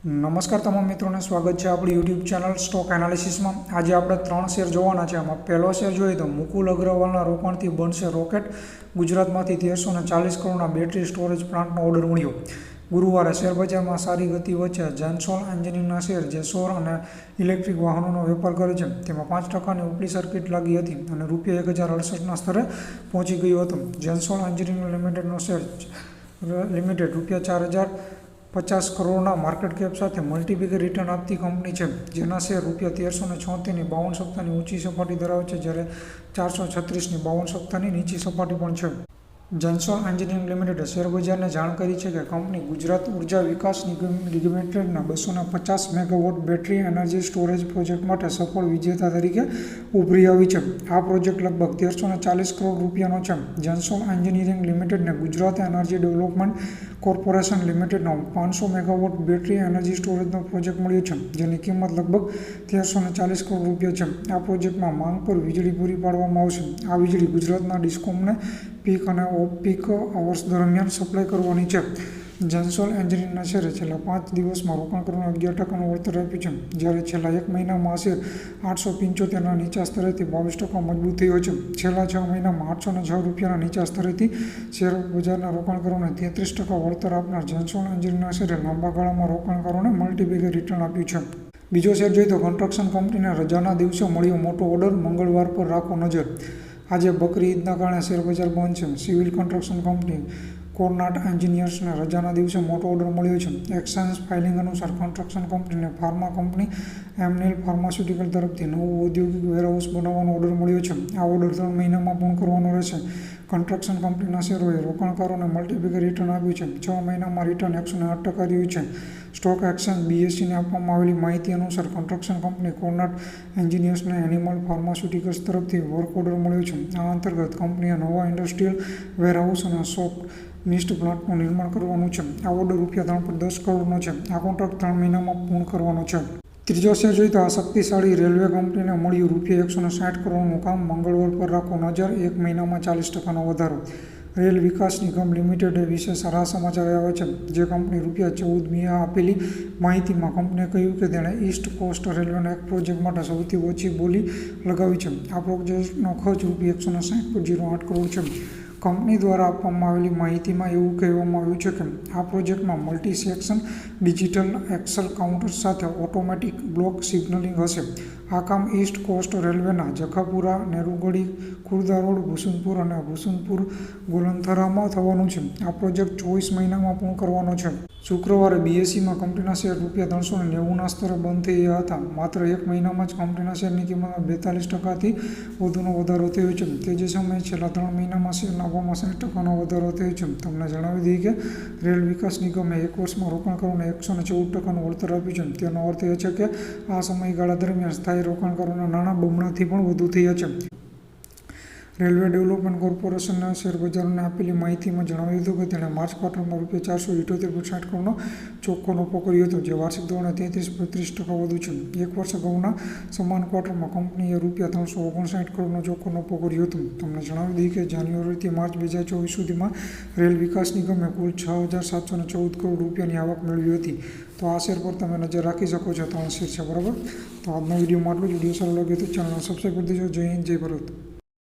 નમસ્કાર તમામ મિત્રોને સ્વાગત છે આપણી યુટ્યુબ ચેનલ સ્ટોક એનાલિસિસમાં। આજે આપણે 3 શેર જોવાના છે। આમાં પહેલો શેર જોઈએ તો મુકુલ અગ્રવાલના રોકાણથી બનશે રોકેટ। ગુજરાતમાંથી 1340 કરોડના બેટરી સ્ટોરેજ પ્લાન્ટનો ઓર્ડર મળ્યો। ગુરુવારે શેરબજારમાં સારી ગતિ વચ્ચે જેન્સોલ એન્જિનિયરિંગના શેર જે સૌર અને ઇલેક્ટ્રિક વાહનોનો વેપાર કરે છે તેમાં 5%ની ઉપલી સર્કિટ લાગી હતી અને ₹1068ના સ્તરે પહોંચી ગયો હતો। જેન્સોલ એન્જિનિયરિંગ લિમિટેડનો શેર લિમિટેડ ₹4050 કરોડના માર્કેટ કેપ સાથે મલ્ટીબેગર રિટર્ન આપતી કંપની છે, જેના શેર ₹1376ની 52 સપ્તાહની ઊંચી સપાટી ધરાવે છે, જ્યારે 436ની 52 સપ્તાહની નીચી સપાટી પણ છે। જેન્સોલ એન્જિનિયરિંગ લિમિટેડે શેરબજારને જાણ કરી છે કે કંપની ગુજરાત ઉર્જા વિકાસ નિગમ લિમિટેડના 250 megawatt battery energy storage project માટે સફળ વિજેતા તરીકે ઉભરી આવી છે। આ પ્રોજેક્ટ લગભગ ₹1340 કરોડ રૂપિયાનો છે। જેન્સોલ એન્જિનિયરિંગ લિમિટેડને ગુજરાત એનર્જી ડેવલપમેન્ટ કોર્પોરેશન લિમિટેડનો 500 મેગાવોટ બેટરી એનર્જી સ્ટોરેજનો પ્રોજેક્ટ મળ્યો છે, જેની કિંમત લગભગ ₹1340 કરોડ રૂપિયા છે। આ પ્રોજેક્ટમાં માંગ પર વીજળી પૂરી પાડવામાં આવશે। આ વીજળી ગુજરાતના ડિસ્કોમને પીક અને ઓફ પીક અવર્સ દરમિયાન સપ્લાય કરવાની છે। જેન્સોલ એન્જિનિયરિંગના શેરે છેલ્લા 5 દિવસમાં રોકાણકારોને 11%નું વળતર આપ્યું છે, જ્યારે છેલ્લા એક મહિનામાં આ શેર 875ના નીચા સ્તરેથી 22% મજબૂત થયો છે। છેલ્લા 6 મહિનામાં ₹806ના નીચા સ્તરેથી શેરબજારના રોકાણકારોને 33% વળતર આપનાર જેન્સોલ એન્જિનિયરિંગના શેરે લાંબા ગાળામાં રોકાણકારોને મલ્ટીબેગર રિટર્ન આપ્યું છે। બીજો શેર જોઈએ તો કન્સ્ટ્રક્શન કંપનીને રજાના દિવસે મળ્યો મોટો ઓર્ડર, મંગળવાર પર રાખો નજર। આજે બકરી ઈદના કારણે શેરબજાર બંધ છે। સિવિલ કન્સ્ટ્રક્શન કંપની કોર્નાટ એન્જિનિયર્સને રજાના દિવસે મોટો ઓર્ડર મળ્યો છે। એક્સચેન્જ ફાઇલિંગ અનુસાર કન્સ્ટ્રક્શન કંપનીને ફાર્મા કંપની એમનેલ ફાર્માસ્યુટિકલ તરફથી નવું ઔદ્યોગિક વેરહાઉસ બનાવવાનો ઓર્ડર મળ્યો છે। આ ઓર્ડર 3 મહિનામાં પૂર્ણ કરવાનો રહેશે। કન્સ્ટ્રક્શન કંપનીના શેરોએ રોકાણકારોને મલ્ટીબેગર રિટર્ન આપ્યું છે। 6 મહિનામાં રિટર્ન 108% રહ્યું છે। સ્ટોક એક્સચેન્જ બીએસસીને આપવામાં આવેલી માહિતી અનુસાર કન્સ્ટ્રક્શન કંપની કોર્નાટ એન્જિનિયર્સને એનિમલ ફાર્માસ્યુટિકલ્સ તરફથી વર્ક ઓર્ડર મળ્યો છે। આ અંતર્ગત કંપનીએ નવા ઇન્ડસ્ટ્રીયલ વેરહાઉસ અને સોફ્ટ મિસ્ટ પ્લાન્ટનું નિર્માણ કરવાનું છે। આ ઓર્ડર ₹310 કરોડનો છે। આ કોન્ટ્રાક્ટ 3 મહિનામાં પૂર્ણ કરવાનો છે। ત્રીજો શેર જોઈએ તો આ શક્તિશાળી રેલવે કંપનીને મળ્યું ₹160 કરોડનું કામ, મંગળવાર પર રાખો નજર। એક મહિનામાં 40%નો વધારો। રેલ વિકાસ નિગમ લિમિટેડ વિશે સારા સમાચાર આવ્યા છે। જે કંપની ₹14મીએ આપેલી માહિતીમાં કંપનીએ કહ્યું કે તેણે ઈસ્ટ કોસ્ટ રેલવેના એક પ્રોજેક્ટ માટે સૌથી ઓછી બોલી લગાવી છે। આ પ્રોજેક્ટનો ખર્ચ ₹160.08 કરોડ છે। કંપની દ્વારા આપવામાં આવેલી માહિતીમાં એવું કહેવામાં આવ્યું છે કે આ પ્રોજેક્ટમાં multi section digital axle counters સાથે ઓટોમેટિક બ્લોક સિગ્નલિંગ હશે। આ કામ ઈસ્ટ કોસ્ટ રેલવેના જખાપુરા, નેરુગડી, ખુર્દા રોડ, ભુસુનપુર અને ભુસુનપુર ગોલનથરામાં થવાનું છે। આ પ્રોજેક્ટ 24 મહિનામાં પૂર્ણ કરવાનો છે। શુક્રવારે બીએસસીમાં કંપનીના શેર ₹390ના સ્તરે બંધ થયા હતા। માત્ર એક મહિનામાં જ કંપનીના શેરની કિંમતમાં 42%થી વધુનો વધારો થયો છે। તે જ સમયે છેલ્લા 3 મહિનામાં શેરના ભાવમાં 60%નો વધારો થયો છે। તમને જણાવી દઈએ કે રેલ વિકાસ નિગમે એક વર્ષમાં રોકાણકારોને 114%નું વળતર આપ્યું છે। તેનો અર્થ એ છે કે આ સમયગાળા દરમિયાન સ્થાયી રોકાણકારોના નાણાં બમણાથી પણ વધુ થયા છે। રેલવે ડેવલપમેન્ટ કોર્પોરેશનના શેરબજારોને આપેલી માહિતીમાં જણાવ્યું હતું કે તેણે માર્ચ ક્વાર્ટરમાં ₹478.60 કરોડનો ચોખ્ખો નફો કર્યો હતો, જે વાર્ષિક ધોરણે 33.32% વધુ છે। એક વર્ષ અગાઉના સમાન ક્વાર્ટરમાં કંપનીએ ₹359 કરોડનો ચોખ્ખો નફો કર્યો હતો। તમને જણાવી દઈએ કે જાન્યુઆરીથી માર્ચ 2024 સુધીમાં રેલ વિકાસ નિગમે કુલ ₹6,714 કરોડ રૂપિયાની આવક મેળવી હતી। તો આ શેર પર તમે નજર રાખી શકો છો। 3 શેર છે, બરાબર। તો આજનો વિડીયોમાં આટલું જ। વિડીયો સારો લાગે તો ચેનલને સબસ્ક્રાઈબ કરી દેજો। જય હિન્દ, જય ભારત।